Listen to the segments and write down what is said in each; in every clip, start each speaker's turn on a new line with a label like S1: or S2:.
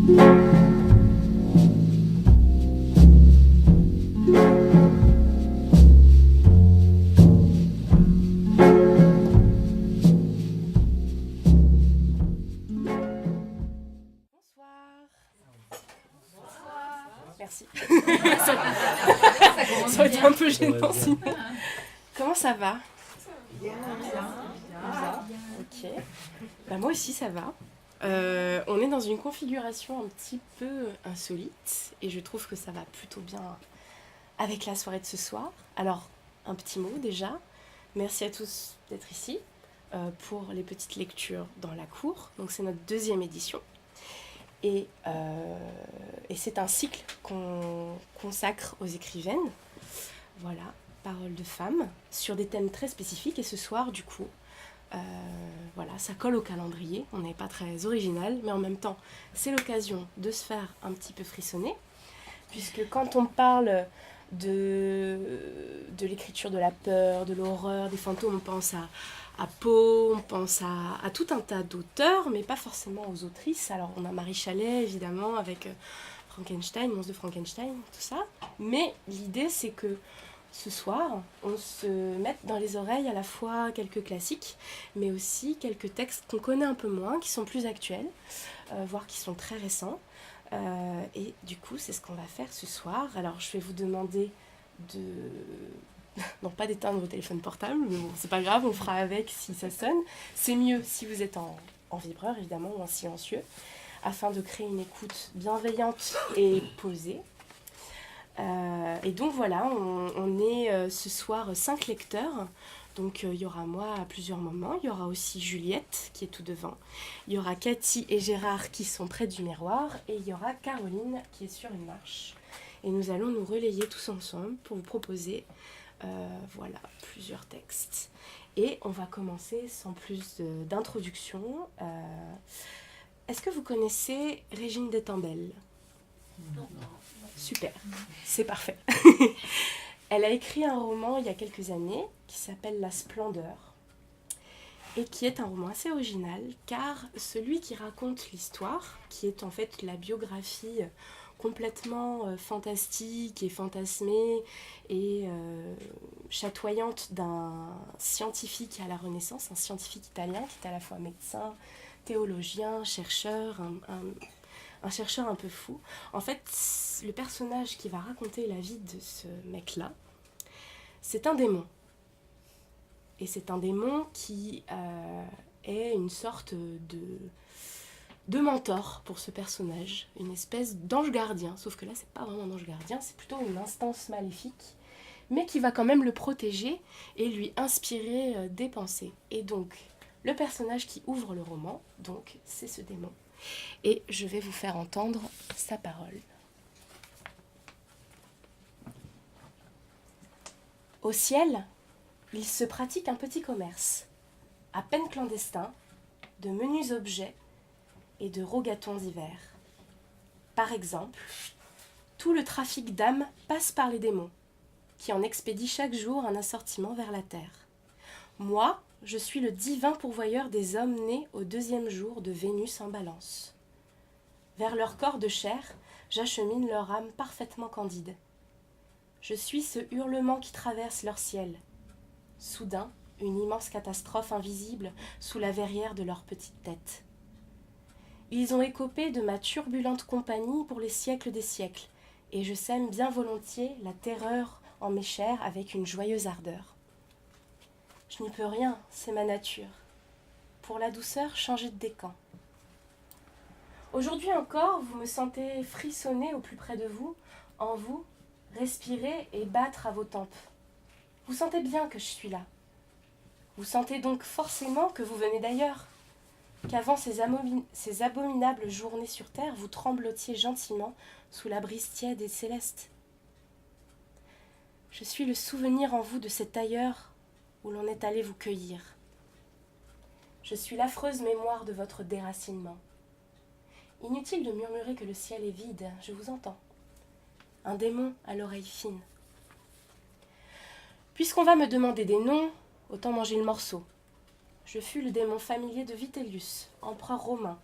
S1: Merci. Ça aurait été un peu gênant sinon. Comment ça va? Bien. Ok. Bah, moi aussi ça va. On est dans une configuration un petit peu insolite et je trouve que ça va plutôt bien avec la soirée de ce soir. Alors, un petit mot déjà. Merci à tous d'être ici pour les petites lectures dans la cour. Donc c'est notre 2e édition. Et c'est un cycle qu'on consacre aux écrivaines, voilà, paroles de femmes, sur des thèmes très spécifiques. Et ce soir, du coup, voilà, ça colle au calendrier. On n'est pas très original, mais en même temps, c'est l'occasion de se faire un petit peu frissonner, puisque quand on parle de l'écriture de la peur, de l'horreur, des fantômes, on pense à Poe, on pense à tout un tas d'auteurs, mais pas forcément aux autrices. Alors on a Marie Chalet, évidemment, avec Frankenstein, Monstre de Frankenstein, tout ça. Mais l'idée, c'est que ce soir, on se mette dans les oreilles à la fois quelques classiques, mais aussi quelques textes qu'on connaît un peu moins, qui sont plus actuels, voire qui sont très récents. Et du coup, c'est ce qu'on va faire ce soir. Alors, je vais vous demander de... non, pas d'éteindre vos téléphones portables, mais bon, c'est pas grave, on fera avec si ça sonne. C'est mieux si vous êtes en vibreur, évidemment, ou en silencieux, afin de créer une écoute bienveillante et posée. Et donc voilà, on est ce soir 5 lecteurs. Donc il y aura moi à plusieurs moments, il y aura aussi Juliette qui est tout devant, il y aura Cathy et Gérard qui sont près du miroir, et il y aura Caroline qui est sur une marche. Et nous allons nous relayer tous ensemble pour vous proposer voilà, plusieurs textes. Et on va commencer sans plus d'introduction. Est-ce que vous connaissez Régine d'Étambel? Non. Super, c'est parfait. Elle a écrit un roman il y a quelques années qui s'appelle La Splendeur et qui est un roman assez original car celui qui raconte l'histoire, qui est en fait la biographie complètement fantastique et fantasmée et chatoyante d'un scientifique à la Renaissance, un scientifique italien qui est à la fois médecin, théologien, chercheur, un chercheur un peu fou. En fait, le personnage qui va raconter la vie de ce mec-là, c'est un démon. Et c'est un démon qui est une sorte de mentor pour ce personnage, une espèce d'ange gardien, sauf que là, c'est pas vraiment un ange gardien, c'est plutôt une instance maléfique, mais qui va quand même le protéger et lui inspirer des pensées. Et donc, le personnage qui ouvre le roman, donc, c'est ce démon. Et je vais vous faire entendre sa parole. Au ciel, il se pratique un petit commerce, à peine clandestin, de menus objets et de rogatons divers. Par exemple, tout le trafic d'âmes passe par les démons, qui en expédient chaque jour un assortiment vers la terre. Moi, je suis le divin pourvoyeur des hommes nés au 2e jour de Vénus en balance. Vers leur corps de chair, j'achemine leur âme parfaitement candide. Je suis ce hurlement qui traverse leur ciel. Soudain, une immense catastrophe invisible sous la verrière de leur petite tête. Ils ont écopé de ma turbulente compagnie pour les siècles des siècles, et je sème bien volontiers la terreur en mes chairs avec une joyeuse ardeur. Je n'y peux rien, c'est ma nature. Pour la douceur, changez de décan. Aujourd'hui encore, vous me sentez frissonner au plus près de vous, en vous, respirer et battre à vos tempes. Vous sentez bien que je suis là. Vous sentez donc forcément que vous venez d'ailleurs, qu'avant ces abominables journées sur terre, vous tremblotiez gentiment sous la brise tiède et céleste. Je suis le souvenir en vous de cet ailleurs où l'on est allé vous cueillir. Je suis l'affreuse mémoire de votre déracinement. Inutile de murmurer que le ciel est vide, je vous entends. Un démon à l'oreille fine. Puisqu'on va me demander des noms, autant manger le morceau. Je fus le démon familier de Vitellius, empereur romain,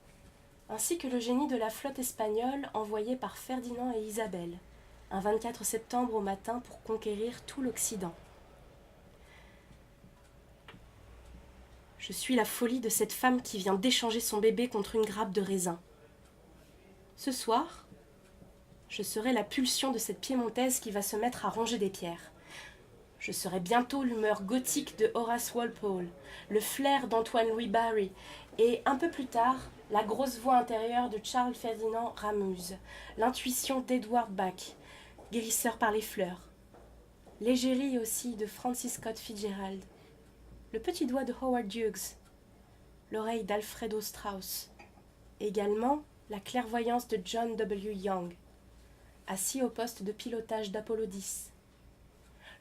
S1: ainsi que le génie de la flotte espagnole envoyée par Ferdinand et Isabelle, un 24 septembre au matin pour conquérir tout l'Occident. Je suis la folie de cette femme qui vient d'échanger son bébé contre une grappe de raisin. Ce soir, je serai la pulsion de cette piémontaise qui va se mettre à ranger des pierres. Je serai bientôt l'humeur gothique de Horace Walpole, le flair d'Antoine-Louis Barry, et un peu plus tard, la grosse voix intérieure de Charles Ferdinand Ramuse, l'intuition d'Edward Bach, guérisseur par les fleurs, l'égérie aussi de Francis Scott Fitzgerald, le petit doigt de Howard Hughes, l'oreille d'Alfredo Strauss, également la clairvoyance de John W. Young, assis au poste de pilotage d'Apollo 10,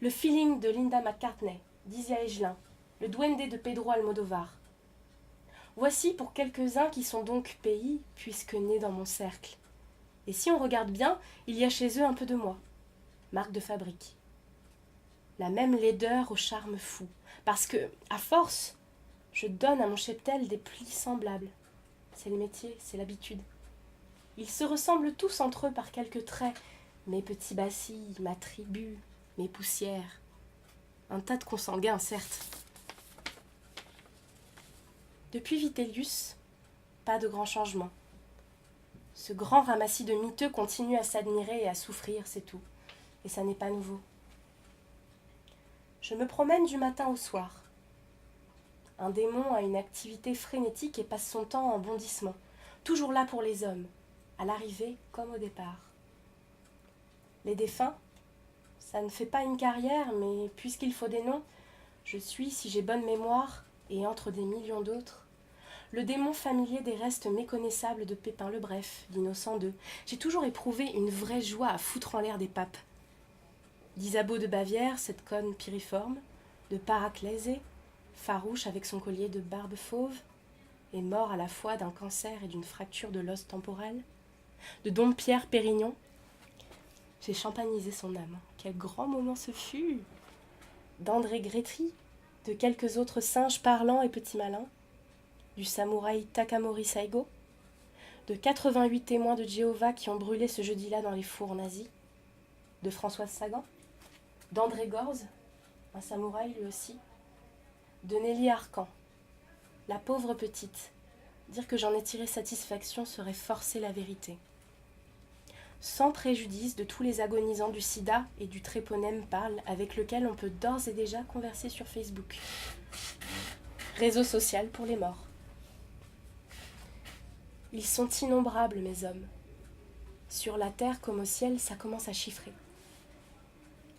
S1: le feeling de Linda McCartney, d'Isia Egelin, le duende de Pedro Almodovar. Voici pour quelques-uns qui sont donc pays, puisque nés dans mon cercle. Et si on regarde bien, il y a chez eux un peu de moi, marque de fabrique. La même laideur au charme fou, parce que, à force, je donne à mon cheptel des plis semblables. C'est le métier, c'est l'habitude. Ils se ressemblent tous entre eux par quelques traits, mes petits bacilles, ma tribu, mes poussières. Un tas de consanguins, certes. Depuis Vitellius, pas de grand changement. Ce grand ramassis de miteux continue à s'admirer et à souffrir, c'est tout. Et ça n'est pas nouveau. Je me promène du matin au soir. Un démon a une activité frénétique et passe son temps en bondissement, toujours là pour les hommes, à l'arrivée comme au départ. Les défunts, ça ne fait pas une carrière, mais puisqu'il faut des noms, je suis, si j'ai bonne mémoire, et entre des millions d'autres, le démon familier des restes méconnaissables de Pépin le Bref, d'Innocent II. J'ai toujours éprouvé une vraie joie à foutre en l'air des papes. D'Isabeau de Bavière, cette conne piriforme, de Paraclèse, farouche avec son collier de barbe fauve, et mort à la fois d'un cancer et d'une fracture de l'os temporal, de Dom Pierre Pérignon. J'ai champagnisé son âme. Quel grand moment ce fut! D'André Grétry, de quelques autres singes parlants et petits malins, du samouraï Takamori Saigo, de 88 témoins de Jéhovah qui ont brûlé ce jeudi-là dans les fours nazis, de Françoise Sagan, d'André Gorz, un samouraï lui aussi, de Nelly Arcan, la pauvre petite. Dire que j'en ai tiré satisfaction serait forcer la vérité. Sans préjudice de tous les agonisants du sida et du tréponème pâle avec lequel on peut d'ores et déjà converser sur Facebook. Réseau social pour les morts. Ils sont innombrables, mes hommes. Sur la terre comme au ciel, ça commence à chiffrer.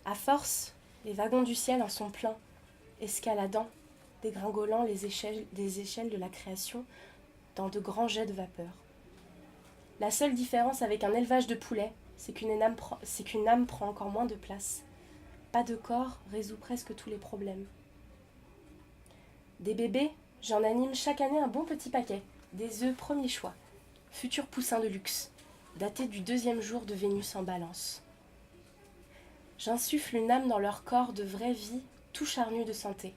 S1: À force, les wagons du ciel en sont pleins, escaladant, dégringolant des échelles de la création dans de grands jets de vapeur. La seule différence avec un élevage de poulets, c'est qu'une âme prend encore moins de place. Pas de corps résout presque tous les problèmes. Des bébés, j'en anime chaque année un bon petit paquet, des œufs premier choix, futurs poussins de luxe, datés du 2e jour de Vénus en balance. J'insuffle une âme dans leur corps de vraie vie, tout charnu de santé.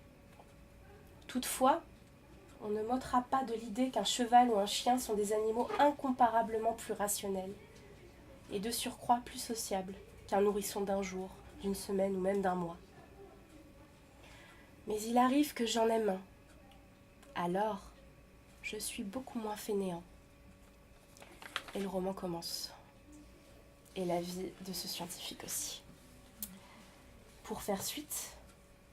S1: Toutefois, on ne m'ôtera pas de l'idée qu'un cheval ou un chien sont des animaux incomparablement plus rationnels, et de surcroît plus sociables qu'un nourrisson d'un jour, d'une semaine ou même d'un mois. Mais il arrive que j'en aime un. Alors, je suis beaucoup moins fainéant. Et le roman commence. Et la vie de ce scientifique aussi. Pour faire suite,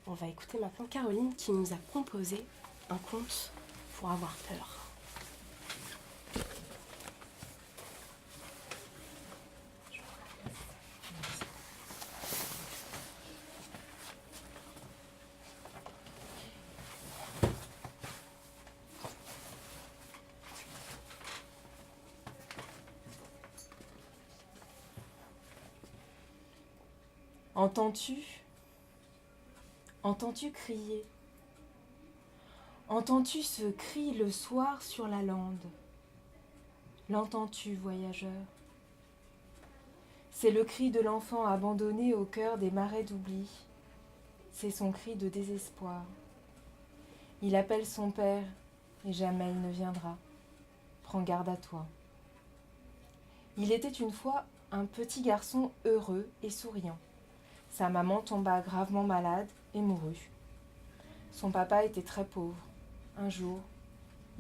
S1: on va écouter maintenant Caroline qui nous a composé un conte pour avoir peur.
S2: Entends-tu crier? Entends-tu ce cri le soir sur la lande? L'entends-tu, voyageur? C'est le cri de l'enfant abandonné au cœur des marais d'oubli. C'est son cri de désespoir. Il appelle son père et jamais il ne viendra. prends garde à toi. Il était une fois un petit garçon heureux et souriant. Sa maman tomba gravement malade et mourut. Son papa était très pauvre. Un jour,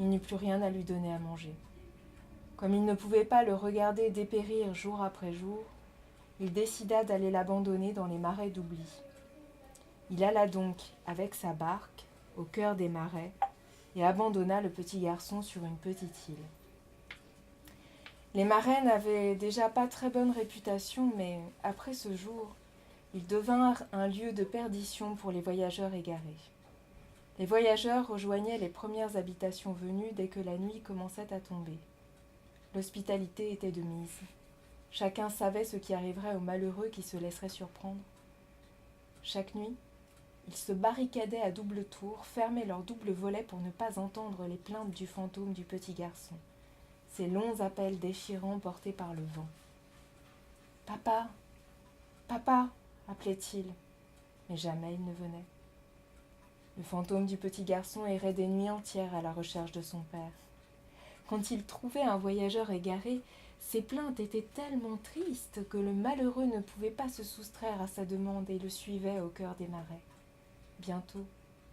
S2: il n'eut plus rien à lui donner à manger. Comme il ne pouvait pas le regarder dépérir jour après jour, il décida d'aller l'abandonner dans les marais d'oubli. Il alla donc avec sa barque au cœur des marais et abandonna le petit garçon sur une petite île. Les marais n'avaient déjà pas très bonne réputation, mais après ce jour, ils devinrent un lieu de perdition pour les voyageurs égarés. Les voyageurs rejoignaient les premières habitations venues dès que la nuit commençait à tomber. L'hospitalité était de mise. Chacun savait ce qui arriverait aux malheureux qui se laisseraient surprendre. Chaque nuit, ils se barricadaient à double tour, fermaient leurs doubles volets pour ne pas entendre les plaintes du fantôme du petit garçon, ces longs appels déchirants portés par le vent. « Papa, papa !» appelait-il, mais jamais il ne venait. Le fantôme du petit garçon errait des nuits entières à la recherche de son père. Quand il trouvait un voyageur égaré, ses plaintes étaient tellement tristes que le malheureux ne pouvait pas se soustraire à sa demande et le suivait au cœur des marais. Bientôt,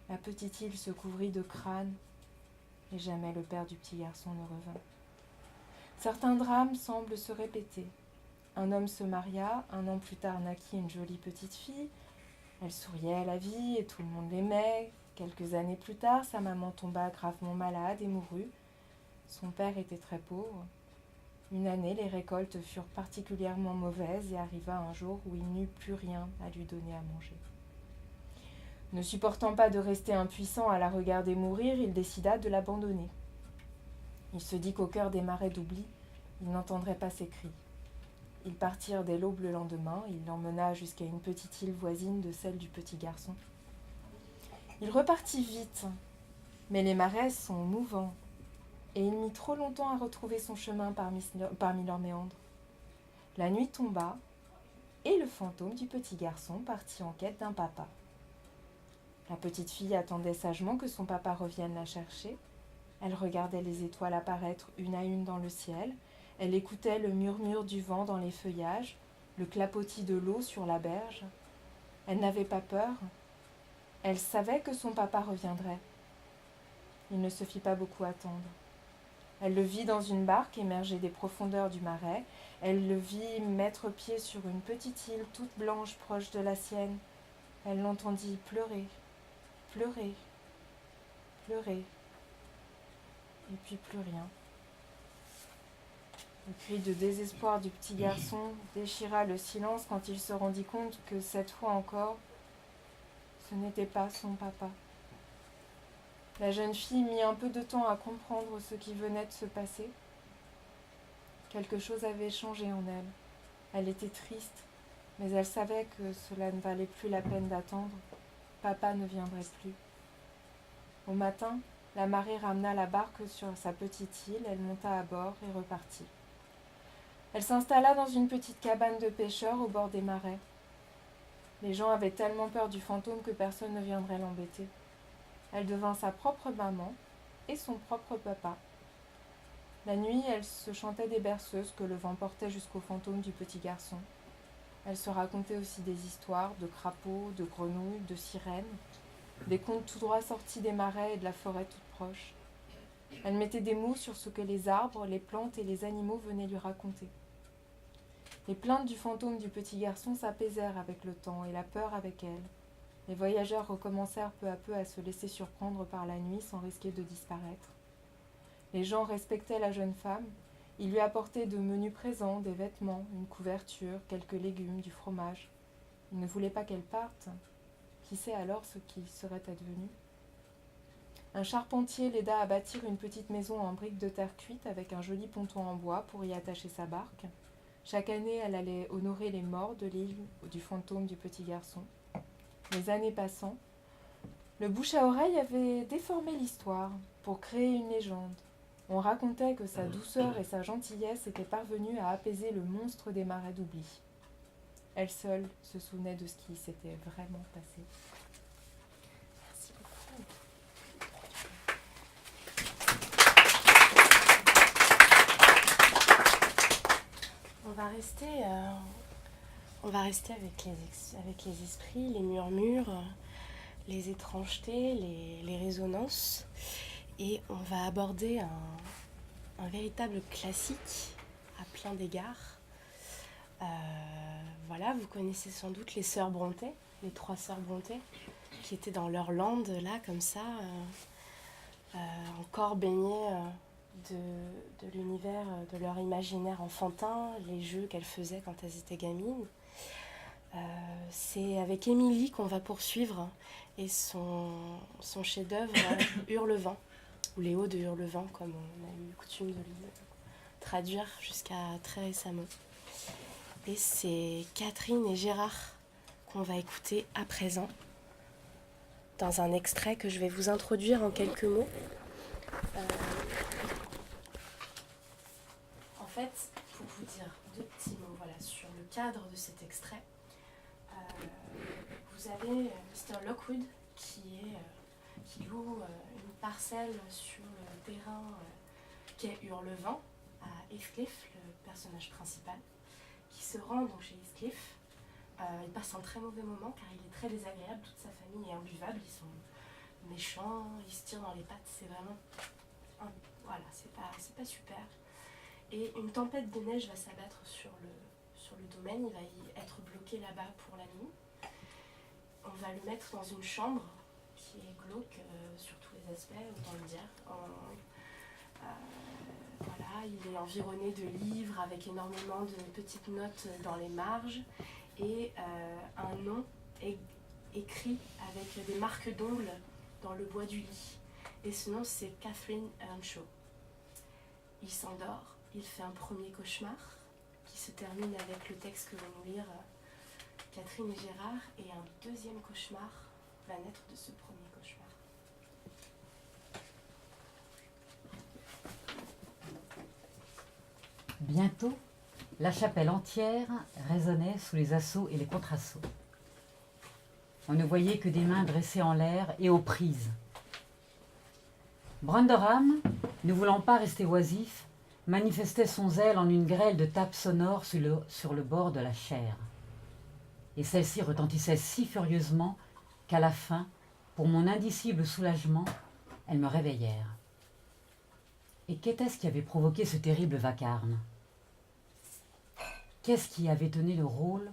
S2: la petite île se couvrit de crânes et jamais le père du petit garçon ne revint. Certains drames semblent se répéter. Un homme se maria, 1 an plus tard naquit une jolie petite fille. Elle souriait à la vie et tout le monde l'aimait. Quelques années plus tard, sa maman tomba gravement malade et mourut. Son père était très pauvre. Une année, les récoltes furent particulièrement mauvaises et arriva un jour où il n'eut plus rien à lui donner à manger. Ne supportant pas de rester impuissant à la regarder mourir, il décida de l'abandonner. Il se dit qu'au cœur des marais d'oubli, il n'entendrait pas ses cris. Ils partirent dès l'aube le lendemain, il l'emmena jusqu'à une petite île voisine de celle du petit garçon. Il repartit vite, mais les marais sont mouvants, et il mit trop longtemps à retrouver son chemin parmi leurs méandres. La nuit tomba, et le fantôme du petit garçon partit en quête d'un papa. La petite fille attendait sagement que son papa revienne la chercher. Elle regardait les étoiles apparaître une à une dans le ciel. Elle écoutait le murmure du vent dans les feuillages, le clapotis de l'eau sur la berge. Elle n'avait pas peur. Elle savait que son papa reviendrait. Il ne se fit pas beaucoup attendre. Elle le vit dans une barque émergée des profondeurs du marais. Elle le vit mettre pied sur une petite île toute blanche proche de la sienne. Elle l'entendit pleurer, pleurer, pleurer, et puis plus rien. Le cri de désespoir du petit garçon déchira le silence quand il se rendit compte que cette fois encore, ce n'était pas son papa. La jeune fille mit un peu de temps à comprendre ce qui venait de se passer. Quelque chose avait changé en elle. Elle était triste, mais elle savait que cela ne valait plus la peine d'attendre. Papa ne viendrait plus. Au matin, la marée ramena la barque sur sa petite île, elle monta à bord et repartit. Elle s'installa dans une petite cabane de pêcheurs au bord des marais. Les gens avaient tellement peur du fantôme que personne ne viendrait l'embêter. Elle devint sa propre maman et son propre papa. La nuit, elle se chantait des berceuses que le vent portait jusqu'au fantôme du petit garçon. Elle se racontait aussi des histoires de crapauds, de grenouilles, de sirènes, des contes tout droit sortis des marais et de la forêt toute proche. Elle mettait des mots sur ce que les arbres, les plantes et les animaux venaient lui raconter. Les plaintes du fantôme du petit garçon s'apaisèrent avec le temps et la peur avec elle. Les voyageurs recommencèrent peu à peu à se laisser surprendre par la nuit sans risquer de disparaître. Les gens respectaient la jeune femme. Ils lui apportaient de menus présents, des vêtements, une couverture, quelques légumes, du fromage. Ils ne voulaient pas qu'elle parte. Qui sait alors ce qui serait advenu ? Un charpentier l'aida à bâtir une petite maison en briques de terre cuite avec un joli ponton en bois pour y attacher sa barque. Chaque année, elle allait honorer les morts de l'île du fantôme du petit garçon. Les années passant, le bouche à oreille avait déformé l'histoire pour créer une légende. On racontait que sa douceur et sa gentillesse étaient parvenues à apaiser le monstre des marais d'oubli. Elle seule se souvenait de ce qui s'était vraiment passé. Merci beaucoup.
S1: on va rester avec les esprits, les murmures, les étrangetés, les résonances. Et on va aborder un véritable classique à plein d'égards. Voilà, vous connaissez sans doute les sœurs Brontë, les 3 sœurs Brontë, qui étaient dans leur lande, là, comme ça, encore baignées de l'univers, de leur imaginaire enfantin, les jeux qu'elles faisaient quand elles étaient gamines. C'est avec Émilie qu'on va poursuivre et son chef-d'œuvre Hurlevent, ou Les Hauts de Hurlevent, comme on a eu coutume de le traduire jusqu'à très récemment. Et c'est Catherine et Gérard qu'on va écouter à présent, dans un extrait que je vais vous introduire en quelques mots. En fait, pour vous dire 2 petits mots sur le cadre de cet extrait, vous avez Mr. Lockwood qui loue une parcelle sur le terrain qu'est Hurlevent à Heathcliff, le personnage principal, qui se rend donc chez Heathcliff. Il passe un très mauvais moment car il est très désagréable, toute sa famille est imbuvable, ils sont méchants, ils se tirent dans les pattes, c'est vraiment... Voilà, c'est pas super. Et une tempête de neige va s'abattre sur le domaine, il va y être bloqué là-bas pour la nuit. On va le mettre dans une chambre qui est glauque sur tous les aspects, autant le dire. Voilà, il est environné de livres avec énormément de petites notes dans les marges et un nom écrit avec des marques d'ongles dans le bois du lit. Et ce nom, c'est Catherine Earnshaw. Il s'endort, il fait un premier cauchemar qui se termine avec le texte que vont nous lire Catherine et Gérard, et un deuxième cauchemar va naître de ce premier cauchemar.
S3: Bientôt, la chapelle entière résonnait sous les assauts et les contre-assauts. On ne voyait que des mains dressées en l'air et aux prises. Brunderham, ne voulant pas rester oisif, manifestait son zèle en une grêle de tapes sonores sur le bord de la chaire. Et celle-ci retentissait si furieusement qu'à la fin, pour mon indicible soulagement, elles me réveillèrent. Et qu'était-ce qui avait provoqué ce terrible vacarme? Qu'est-ce qui avait tenu le rôle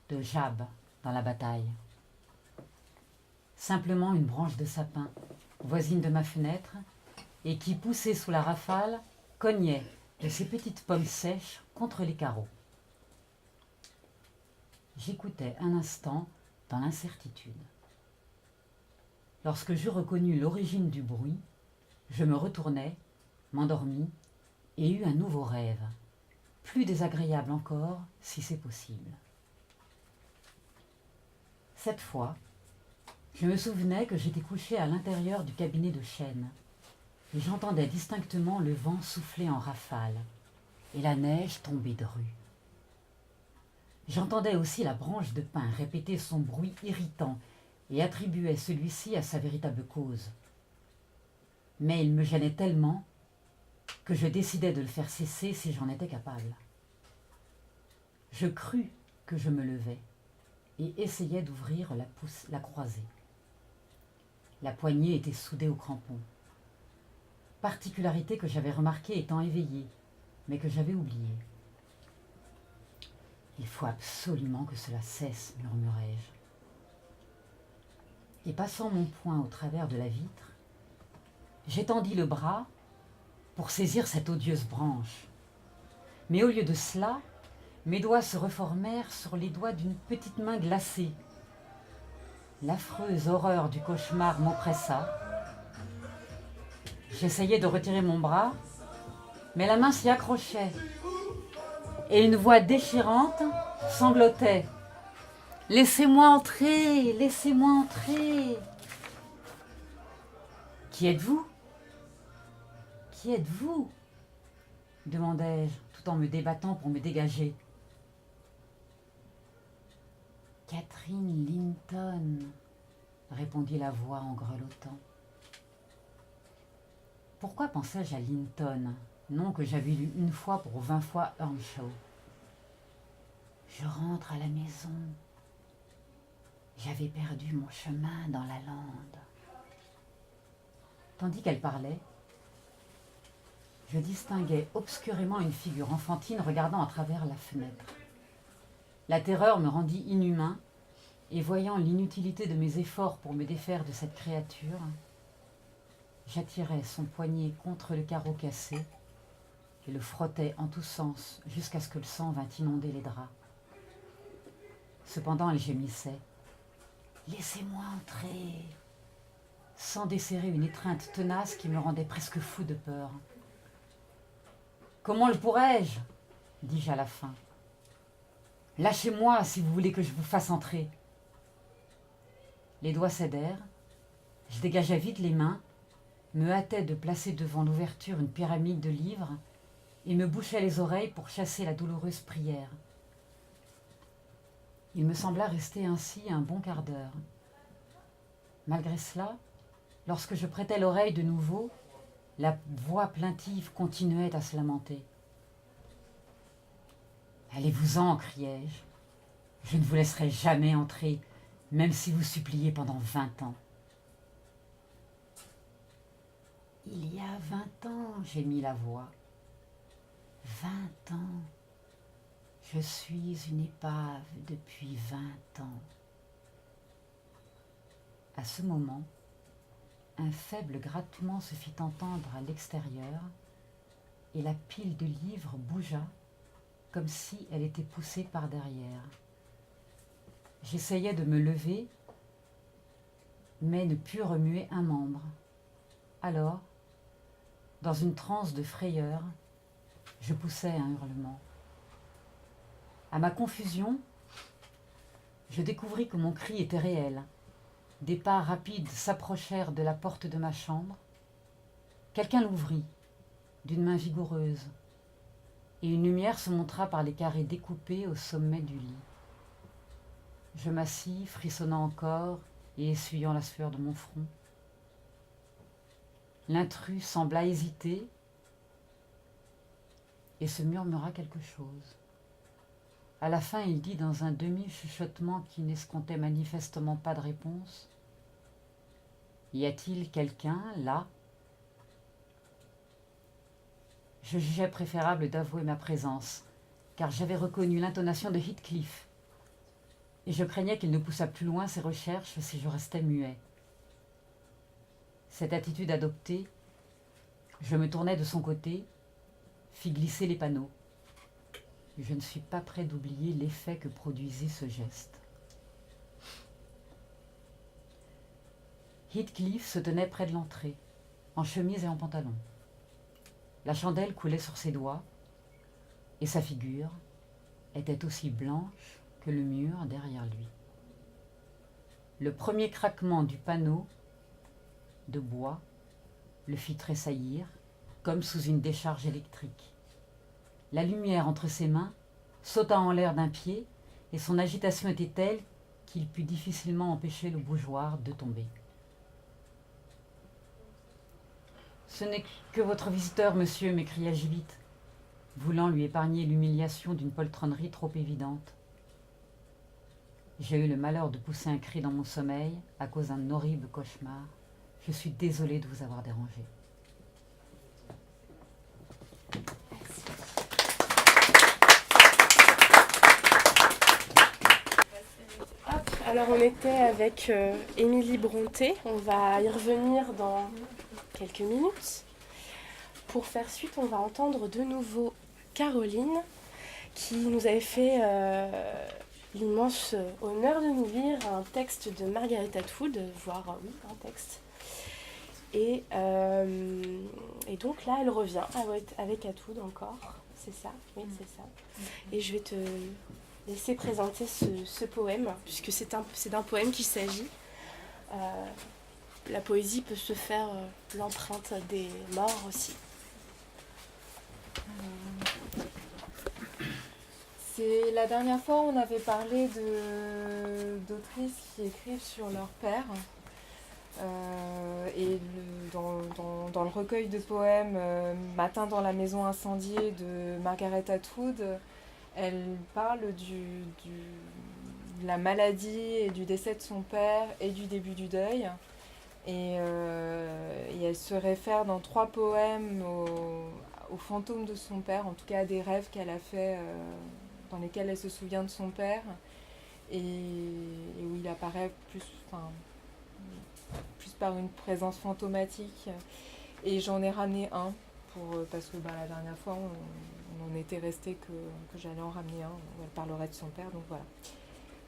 S3: de Jab dans la bataille? Simplement une branche de sapin, voisine de ma fenêtre, et qui, poussée sous la rafale, cognait de ses petites pommes sèches contre les carreaux. J'écoutais un instant dans l'incertitude. Lorsque j'eus reconnu l'origine du bruit, je me retournai, m'endormis et eus un nouveau rêve, plus désagréable encore si c'est possible. Cette fois, je me souvenais que j'étais couché à l'intérieur du cabinet de chêne et j'entendais distinctement le vent souffler en rafales et la neige tomber dru. J'entendais aussi la branche de pin répéter son bruit irritant et attribuais celui-ci à sa véritable cause. Mais il me gênait tellement que je décidai de le faire cesser si j'en étais capable. Je crus que je me levais et essayais d'ouvrir la croisée. La poignée était soudée au crampon. Particularité que j'avais remarquée étant éveillée, mais que j'avais oubliée. Il faut absolument que cela cesse, murmurai-je. Et passant mon poing au travers de la vitre, j'étendis le bras pour saisir cette odieuse branche. Mais au lieu de cela, mes doigts se reformèrent sur les doigts d'une petite main glacée. L'affreuse horreur du cauchemar m'oppressa. J'essayai de retirer mon bras, mais la main s'y accrochait. Et une voix déchirante sanglotait. « Laissez-moi entrer, laissez-moi entrer !»« Qui êtes-vous ? Qui êtes-vous » demandai-je, tout en me débattant pour me dégager. « Catherine Linton » répondit la voix en grelottant. Pourquoi pensais-je à Linton, nom que j'avais lu une fois pour 20 fois Earnshaw? Je rentre à la maison. J'avais perdu mon chemin dans la lande. Tandis qu'elle parlait, je distinguais obscurément une figure enfantine regardant à travers la fenêtre. La terreur me rendit inhumain, et voyant l'inutilité de mes efforts pour me défaire de cette créature, j'attirai son poignet contre le carreau cassé et le frottai en tous sens jusqu'à ce que le sang vînt inonder les draps. Cependant, elle gémissait. « Laissez-moi entrer !» sans desserrer une étreinte tenace qui me rendait presque fou de peur. « Comment le pourrais-je » dis-je à la fin. « Lâchez-moi si vous voulez que je vous fasse entrer. » Les doigts cédèrent, je dégageai vite les mains, me hâtai de placer devant l'ouverture une pyramide de livres et me bouchai les oreilles pour chasser la douloureuse prière. Il me sembla rester ainsi un bon quart d'heure. Malgré cela, lorsque je prêtai l'oreille de nouveau, la voix plaintive continuait à se lamenter. « Allez-vous-en, criai-je. Je ne vous laisserai jamais entrer, même si vous suppliez pendant 20 ans. » « Il y a 20 ans, gémit la voix. 20 ans. Je suis une épave depuis 20 ans. » À ce moment, un faible grattement se fit entendre à l'extérieur et la pile de livres bougea comme si elle était poussée par derrière. J'essayai de me lever, mais ne pus remuer un membre. Alors, dans une transe de frayeur, je poussai un hurlement. À ma confusion, je découvris que mon cri était réel. Des pas rapides s'approchèrent de la porte de ma chambre. Quelqu'un l'ouvrit, d'une main vigoureuse, et une lumière se montra par les carrés découpés au sommet du lit. Je m'assis, frissonnant encore et essuyant la sueur de mon front. L'intrus sembla hésiter et se murmura quelque chose. À la fin, il dit dans un demi-chuchotement qui n'escomptait manifestement pas de réponse : « Y a-t-il quelqu'un là ?» Je jugeais préférable d'avouer ma présence, car j'avais reconnu l'intonation de Heathcliff, et je craignais qu'il ne poussât plus loin ses recherches si je restais muet. Cette attitude adoptée, je me tournai de son côté, fis glisser les panneaux. Je ne suis pas prêt d'oublier l'effet que produisit ce geste. Heathcliff se tenait près de l'entrée, en chemise et en pantalon. La chandelle coulait sur ses doigts, et sa figure était aussi blanche que le mur derrière lui. Le premier craquement du panneau de bois le fit tressaillir, comme sous une décharge électrique. La lumière entre ses mains sauta en l'air d'un pied, et son agitation était telle qu'il put difficilement empêcher le bougeoir de tomber. « Ce n'est que votre visiteur, monsieur, » m'écriai-je vite, voulant lui épargner l'humiliation d'une poltronnerie trop évidente. J'ai eu le malheur de pousser un cri dans mon sommeil à cause d'un horrible cauchemar. Je suis désolée de vous avoir dérangé.
S1: Hop, alors on était avec Émilie Brontë, on va y revenir dans quelques minutes. Pour faire suite, on va entendre de nouveau Caroline, qui nous avait fait l'immense honneur de nous lire un texte de Margaret Atwood, voire oui, un texte. Et donc là, elle revient avec Atwood encore, c'est ça, oui, c'est ça. Et je vais te laisser présenter ce poème, puisque c'est d'un poème qu'il s'agit. La poésie peut se faire l'empreinte des morts aussi.
S2: C'est la dernière fois, on avait parlé d'autrices qui écrivent sur leur père. Dans le recueil de poèmes Matin dans la maison incendiée de Margaret Atwood, Elle parle de la maladie et du décès de son père et du début du deuil. Et elle se réfère dans 3 poèmes au fantôme de son père, en tout cas à des rêves qu'elle a fait dans lesquels elle se souvient de son père et où il apparaît plus par une présence fantomatique. Et j'en ai ramené un parce que la dernière fois on en était resté que j'allais en ramener un où elle parlerait de son père, donc voilà.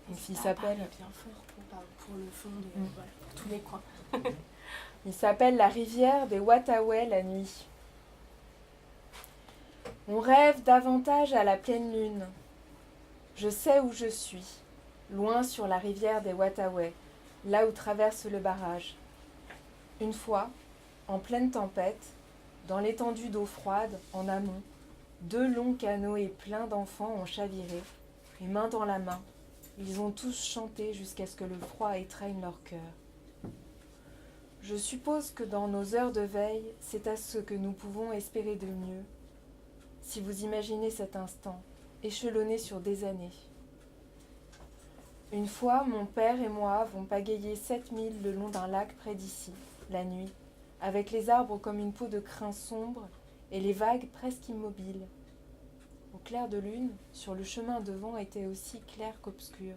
S2: Donc il s'appelle
S1: bien fort pour le fond de voilà, pour tous les coins.
S2: Il s'appelle La rivière des Outaouais la nuit. On rêve davantage à la pleine lune. Je sais où je suis, loin sur la rivière des Outaouais, là où traverse le barrage. Une fois, en pleine tempête, dans l'étendue d'eau froide, en amont, 2 longs canoës pleins d'enfants ont chaviré, et main dans la main, ils ont tous chanté jusqu'à ce que le froid étreigne leur cœur. Je suppose que dans nos heures de veille, c'est à ce que nous pouvons espérer de mieux, si vous imaginez cet instant, échelonné sur des années. Une fois, mon père et moi avons pagayé 7000 le long d'un lac près d'ici, la nuit, avec les arbres comme une peau de crin sombre et les vagues presque immobiles. Au clair de lune, sur le chemin devant était aussi clair qu'obscur.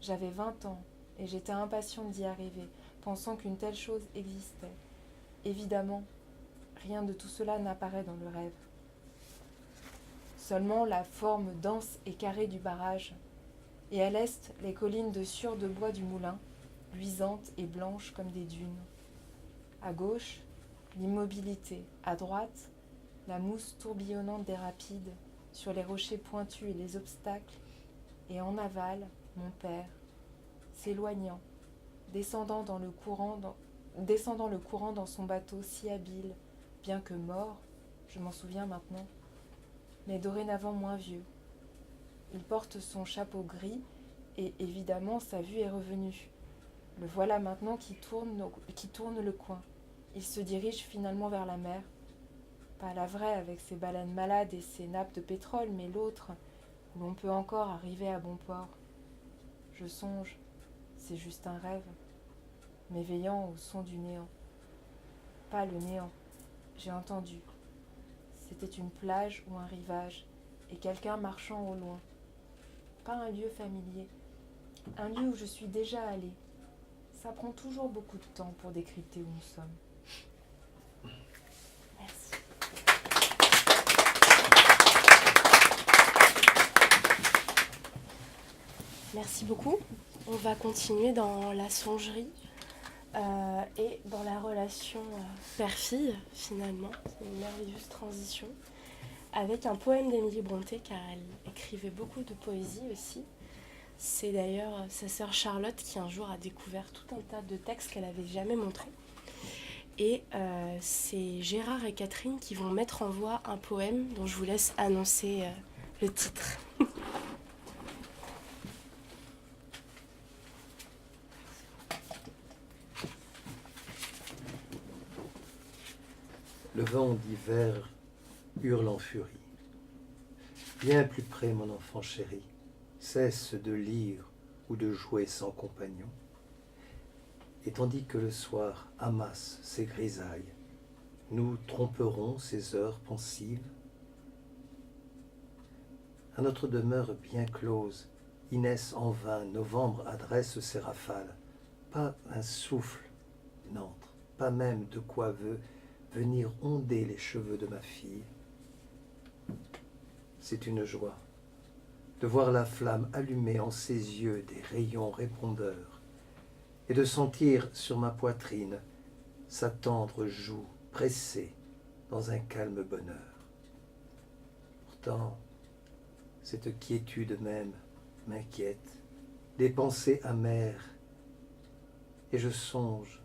S2: J'avais 20 ans et j'étais impatiente d'y arriver, pensant qu'une telle chose existait. Évidemment, rien de tout cela n'apparaît dans le rêve. Seulement la forme dense et carrée du barrage, et à l'est, les collines de sciure de bois du moulin, luisantes et blanches comme des dunes. À gauche, l'immobilité. À droite, la mousse tourbillonnante des rapides, sur les rochers pointus et les obstacles, et en aval, mon père, s'éloignant, descendant le courant dans son bateau si habile, bien que mort, je m'en souviens maintenant, mais dorénavant moins vieux. Il porte son chapeau gris et évidemment sa vue est revenue. Le voilà maintenant qui tourne le coin. Il se dirige finalement vers la mer. Pas la vraie avec ses baleines malades et ses nappes de pétrole, mais l'autre où l'on peut encore arriver à bon port. Je songe, c'est juste un rêve, m'éveillant au son du néant. Pas le néant, j'ai entendu. C'était une plage ou un rivage, et quelqu'un marchant au loin. Pas un lieu familier, un lieu où je suis déjà allée. Ça prend toujours beaucoup de temps pour décrypter où nous sommes.
S1: Merci. Merci beaucoup. On va continuer dans la songerie et dans la relation père-fille, finalement. C'est une merveilleuse transition. Avec un poème d'Émilie Brontë, car elle écrivait beaucoup de poésie aussi. C'est d'ailleurs sa sœur Charlotte qui un jour a découvert tout un tas de textes qu'elle n'avait jamais montrés. Et c'est Gérard et Catherine qui vont mettre en voix un poème dont je vous laisse annoncer le titre.
S4: Le vent d'hiver hurle en furie. Viens plus près, mon enfant chéri, cesse de lire ou de jouer sans compagnon. Et tandis que le soir amasse ses grisailles, nous tromperons ces heures pensives. À notre demeure bien close, Inès en vain, novembre adresse ses rafales. Pas un souffle n'entre, pas même de quoi veut venir onder les cheveux de ma fille. C'est une joie de voir la flamme allumer en ses yeux des rayons répondeurs et de sentir sur ma poitrine sa tendre joue pressée dans un calme bonheur. Pourtant, cette quiétude même m'inquiète, des pensées amères, et je songe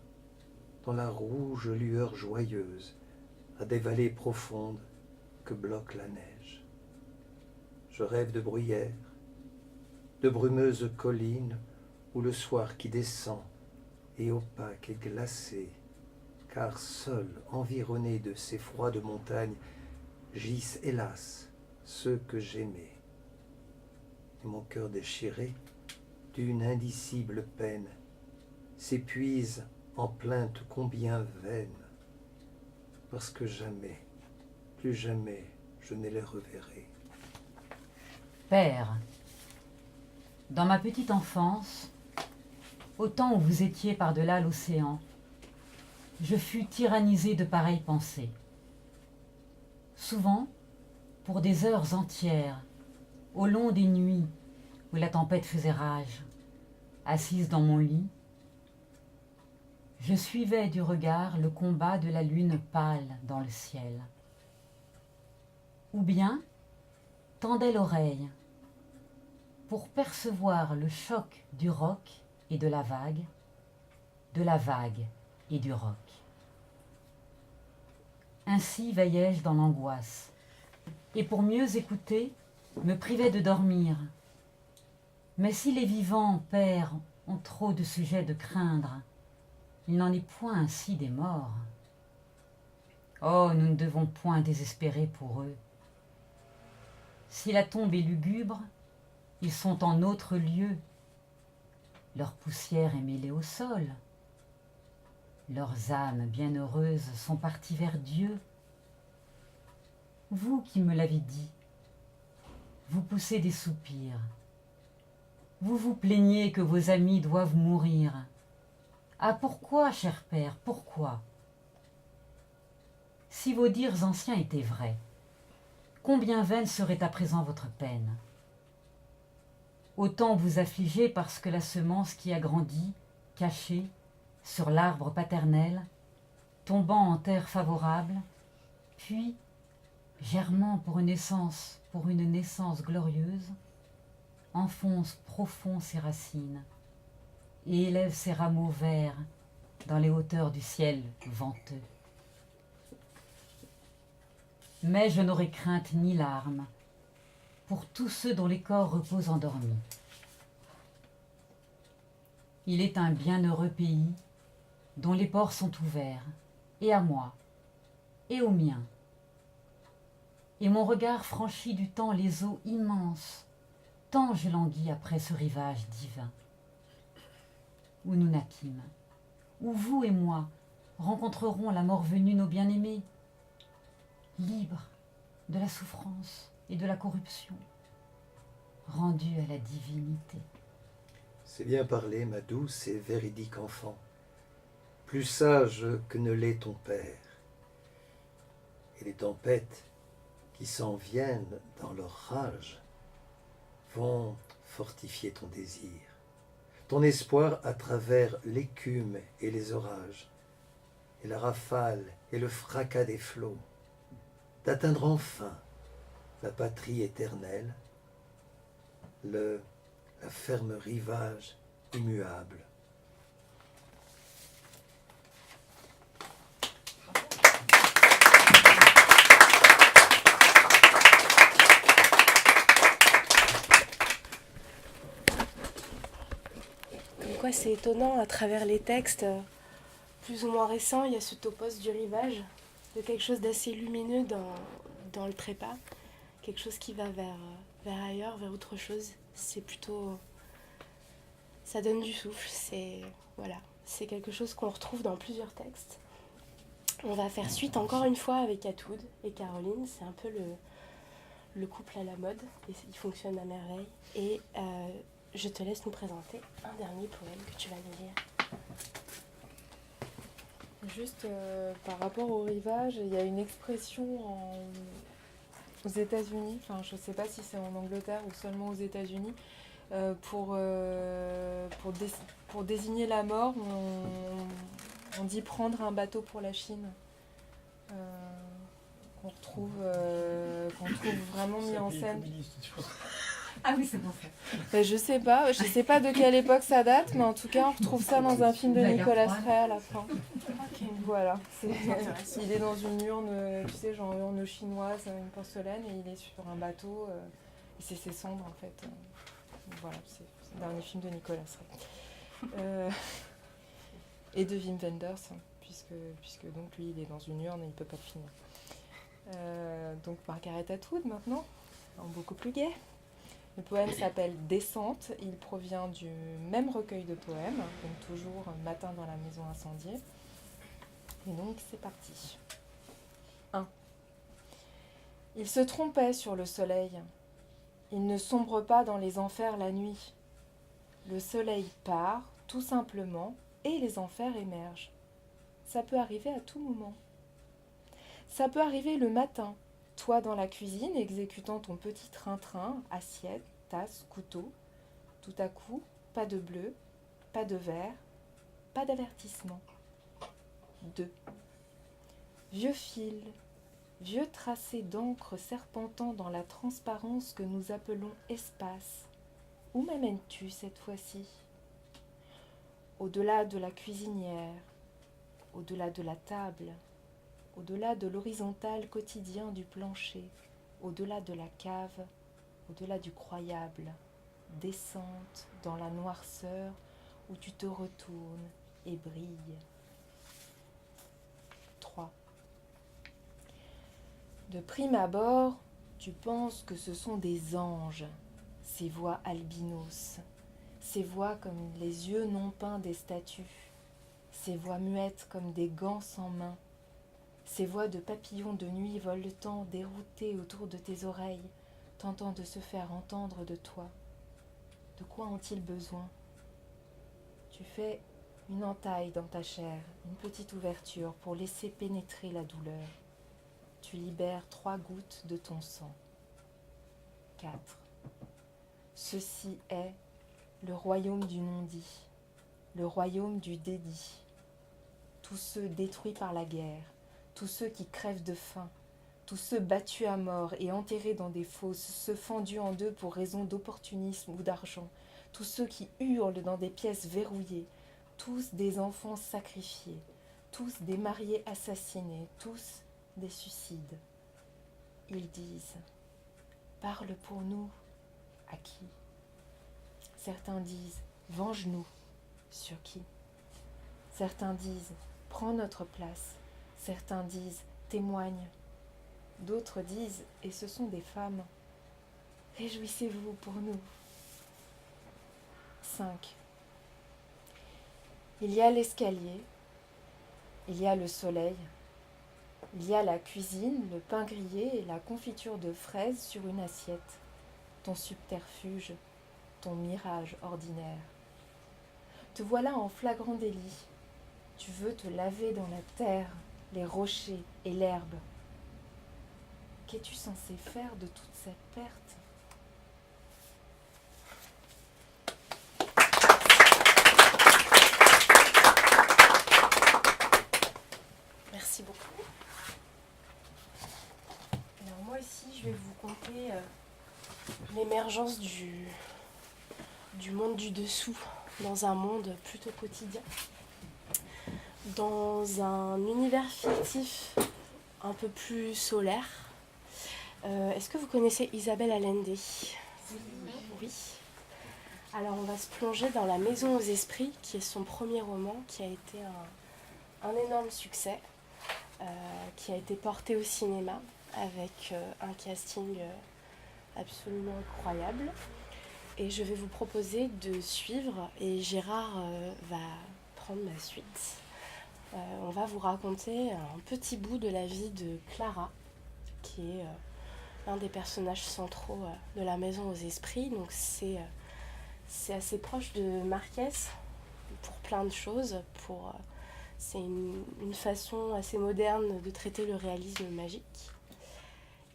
S4: dans la rouge lueur joyeuse à des vallées profondes que bloque la neige. Je rêve de bruyères, de brumeuses collines où le soir qui descend est opaque et glacé, car seul, environné de ces froides montagnes, gissent hélas ceux que j'aimais. Et mon cœur déchiré, d'une indicible peine, s'épuise en plaintes combien vaines, parce que jamais, plus jamais, je ne les reverrai.
S3: Père, dans ma petite enfance, au temps où vous étiez par-delà l'océan, je fus tyrannisé de pareilles pensées. Souvent, pour des heures entières, au long des nuits où la tempête faisait rage, assise dans mon lit, je suivais du regard le combat de la lune pâle dans le ciel. Ou bien tendais l'oreille pour percevoir le choc du roc et de la vague et du roc. Ainsi veillais-je dans l'angoisse, et pour mieux écouter, me privais de dormir. Mais si les vivants, père, ont trop de sujets de craindre, il n'en est point ainsi des morts. Oh, nous ne devons point désespérer pour eux. Si la tombe est lugubre, ils sont en autre lieu. Leur poussière est mêlée au sol. Leurs âmes bienheureuses sont parties vers Dieu. Vous qui me l'avez dit, vous poussez des soupirs. Vous vous plaignez que vos amis doivent mourir. Ah, pourquoi, cher père, pourquoi? Si vos dires anciens étaient vrais, combien vaine serait à présent votre peine? Autant vous affligez parce que la semence qui a grandi, cachée, sur l'arbre paternel, tombant en terre favorable, puis, germant pour une naissance glorieuse, enfonce profond ses racines et élève ses rameaux verts dans les hauteurs du ciel venteux. Mais je n'aurai crainte ni larmes pour tous ceux dont les corps reposent endormis. Il est un bienheureux pays dont les ports sont ouverts, et à moi, et aux miens. Et mon regard franchit du temps les eaux immenses, tant je languis après ce rivage divin. Où nous naquîmes, où vous et moi rencontrerons la mort venue nos bien-aimés, libres de la souffrance et de la corruption, rendus à la divinité.
S4: C'est bien parlé, ma douce et véridique enfant, plus sage que ne l'est ton père. Et les tempêtes qui s'en viennent dans leur rage vont fortifier ton désir, ton espoir à travers l'écume et les orages, et la rafale et le fracas des flots, d'atteindre enfin la patrie éternelle, la ferme rivage immuable.
S1: Comme quoi c'est étonnant, à travers les textes plus ou moins récents, il y a ce topos du rivage, de quelque chose d'assez lumineux dans le trépas, quelque chose qui va vers ailleurs, vers autre chose. C'est plutôt... ça donne du souffle, c'est quelque chose qu'on retrouve dans plusieurs textes. On va faire suite encore une fois avec Atoud et Caroline, c'est un peu le couple à la mode, et il fonctionne à merveille. Et je te laisse nous présenter un dernier poème que tu vas nous lire.
S2: Juste par rapport au rivage, il y a une expression aux États-Unis, enfin je ne sais pas si c'est en Angleterre ou seulement aux États-Unis, pour désigner la mort, on dit prendre un bateau pour la Chine, qu'on retrouve vraiment mis en scène.
S3: Ah oui, c'est bon ça.
S2: Ben, je sais pas de quelle époque ça date, mais en tout cas on retrouve ça dans un film de Nicolas Ray à la fin.
S1: Ok.
S2: Voilà, il est dans une urne, tu sais, genre urne chinoise, une porcelaine, et il est sur un bateau, et c'est ses cendres en fait. Voilà, c'est le dernier film de Nicolas Ray. Et de Wim Wenders, puisque donc lui il est dans une urne et il peut pas le finir. Donc Margaret Atwood maintenant. en beaucoup plus gai. Le poème s'appelle Descente, il provient du même recueil de poèmes, donc toujours Matin dans la maison incendiée. Et donc c'est parti. 1. Il se trompait sur le soleil. Il ne sombre pas dans les enfers la nuit. Le soleil part, tout simplement, et les enfers émergent. Ça peut arriver à tout moment. Ça peut arriver le matin, toi dans la cuisine, exécutant ton petit train-train, assiette, tasse, couteau. Tout à coup, pas de bleu, pas de vert, pas d'avertissement. 2. Vieux fil, vieux tracé d'encre serpentant dans la transparence que nous appelons espace. Où m'amènes-tu cette fois-ci ? Au-delà de la cuisinière, au-delà de la table, au-delà de l'horizontal quotidien du plancher, au-delà de la cave, au-delà du croyable, descente dans la noirceur où tu te retournes et brilles. 3. De prime abord, tu penses que ce sont des anges, ces voix albinos, ces voix comme les yeux non peints des statues, ces voix muettes comme des gants sans main, ces voix de papillons de nuit voletant déroutés autour de tes oreilles, tentant de se faire entendre de toi. De quoi ont-ils besoin ? Tu fais une entaille dans ta chair, une petite ouverture pour laisser pénétrer la douleur. Tu libères 3 gouttes de ton sang. 4. Ceci est le royaume du non-dit, le royaume du dédit. Tous ceux détruits par la guerre, tous ceux qui crèvent de faim, tous ceux battus à mort et enterrés dans des fosses, ceux fendus en deux pour raison d'opportunisme ou d'argent, tous ceux qui hurlent dans des pièces verrouillées, tous des enfants sacrifiés, tous des mariés assassinés, tous des suicides. Ils disent « Parle pour nous ». À qui ? Certains disent « Venge-nous ». Sur qui ? Certains disent « Prends notre place ». Certains disent « Témoigne ». D'autres disent, et ce sont des femmes, « Réjouissez-vous pour nous ». 5. Il y a l'escalier, il y a le soleil, il y a la cuisine, le pain grillé et la confiture de fraises sur une assiette, ton subterfuge, ton mirage ordinaire. Te voilà en flagrant délit. Tu veux te laver dans la terre, les rochers et l'herbe. Qu'es-tu censé faire de toute cette perte ?
S1: Merci beaucoup. Alors moi aussi, je vais vous conter l'émergence du monde du dessous dans un monde plutôt quotidien. Dans un univers fictif un peu plus solaire. Est-ce que vous connaissez Isabelle Allende ? Oui. Alors on va se plonger dans La Maison aux Esprits, qui est son premier roman, qui a été un énorme succès, qui a été porté au cinéma avec un casting absolument incroyable. Et je vais vous proposer de suivre, et Gérard va prendre ma suite. On va vous raconter un petit bout de la vie de Clara, qui est l'un des personnages centraux de La Maison aux Esprits. Donc c'est assez proche de Marquez pour plein de choses. C'est une façon assez moderne de traiter le réalisme magique.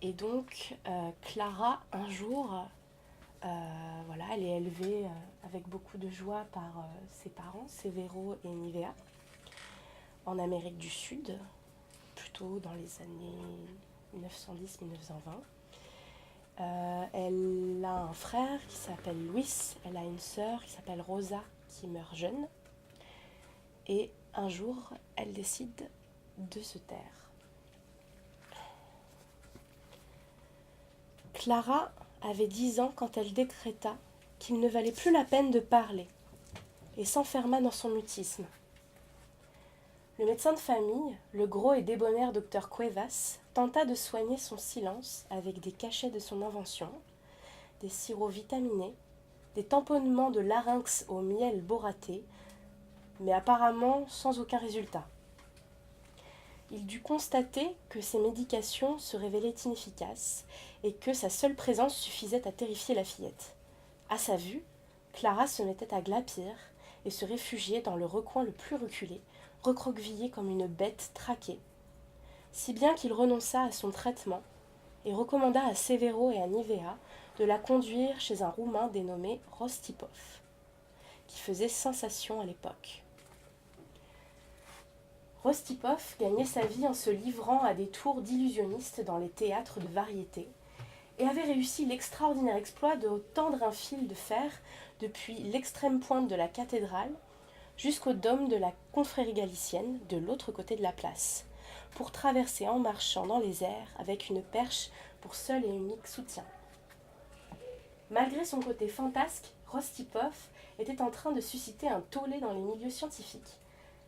S1: Et donc Clara, un jour, elle est élevée avec beaucoup de joie par ses parents, Severo et Nivea, en Amérique du Sud, plutôt dans les années 1910-1920. Elle a un frère qui s'appelle Luis, elle a une sœur qui s'appelle Rosa, qui meurt jeune. Et un jour, elle décide de se taire. Clara avait 10 ans quand elle décréta qu'il ne valait plus la peine de parler et s'enferma dans son mutisme. Le médecin de famille, le gros et débonnaire docteur Cuevas, tenta de soigner son silence avec des cachets de son invention, des sirops vitaminés, des tamponnements de larynx au miel boraté, mais apparemment sans aucun résultat. Il dut constater que ces médications se révélaient inefficaces et que sa seule présence suffisait à terrifier la fillette. À sa vue, Clara se mettait à glapir et se réfugiait dans le recoin le plus reculé, recroquevillée comme une bête traquée, si bien qu'il renonça à son traitement et recommanda à Severo et à Nivea de la conduire chez un Roumain dénommé Rostipov, qui faisait sensation à l'époque. Rostipov gagnait sa vie en se livrant à des tours d'illusionniste dans les théâtres de variété et avait réussi l'extraordinaire exploit de tendre un fil de fer depuis l'extrême pointe de la cathédrale jusqu'au dôme de la confrérie galicienne de l'autre côté de la place, pour traverser en marchant dans les airs avec une perche pour seul et unique soutien. Malgré son côté fantasque, Rostipov était en train de susciter un tollé dans les milieux scientifiques,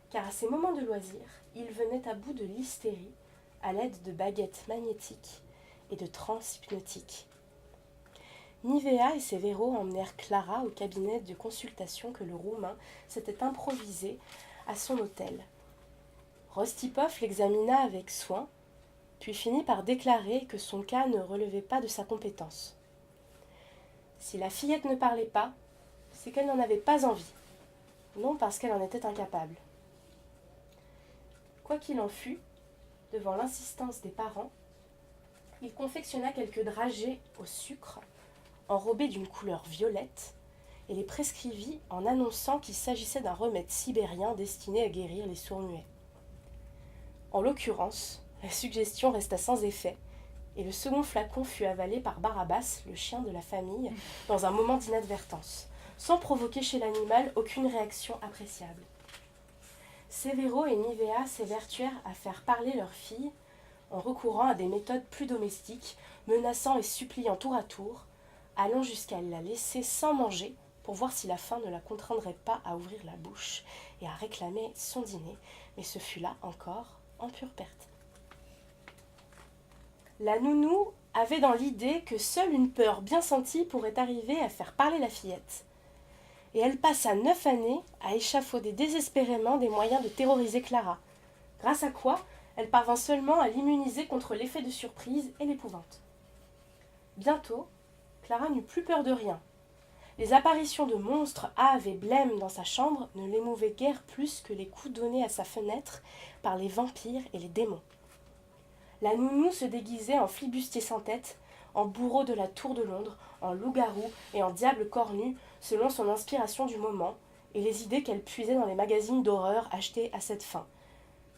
S1: car à ses moments de loisir, il venait à bout de l'hystérie à l'aide de baguettes magnétiques et de transes hypnotiques. Nivea et Severo emmenèrent Clara au cabinet de consultation que le Roumain s'était improvisé à son hôtel. Rostipov l'examina avec soin, puis finit par déclarer que son cas ne relevait pas de sa compétence. Si la fillette ne parlait pas, c'est qu'elle n'en avait pas envie, non parce qu'elle en était incapable. Quoi qu'il en fût, devant l'insistance des parents, il confectionna quelques dragées au sucre, enrobés d'une couleur violette, et les prescrivit en annonçant qu'il s'agissait d'un remède sibérien destiné à guérir les sourds-muets. En l'occurrence, la suggestion resta sans effet, et le second flacon fut avalé par Barabbas, le chien de la famille, dans un moment d'inadvertance, sans provoquer chez l'animal aucune réaction appréciable. Severo et Nivea s'évertuèrent à faire parler leur fille en recourant à des méthodes plus domestiques, menaçant et suppliant tour à tour, allant jusqu'à la laisser sans manger pour voir si la faim ne la contraindrait pas à ouvrir la bouche et à réclamer son dîner, mais ce fut là encore en pure perte. La nounou avait dans l'idée que seule une peur bien sentie pourrait arriver à faire parler la fillette. Et elle passa 9 années à échafauder désespérément des moyens de terroriser Clara, grâce à quoi elle parvint seulement à l'immuniser contre l'effet de surprise et l'épouvante. Bientôt, Clara n'eut plus peur de rien. Les apparitions de monstres hâves et blêmes dans sa chambre ne l'émouvaient guère plus que les coups donnés à sa fenêtre par les vampires et les démons. La nounou se déguisait en flibustier sans tête, en bourreau de la tour de Londres, en loup-garou et en diable cornu, selon son inspiration du moment et les idées qu'elle puisait dans les magazines d'horreur achetés à cette fin,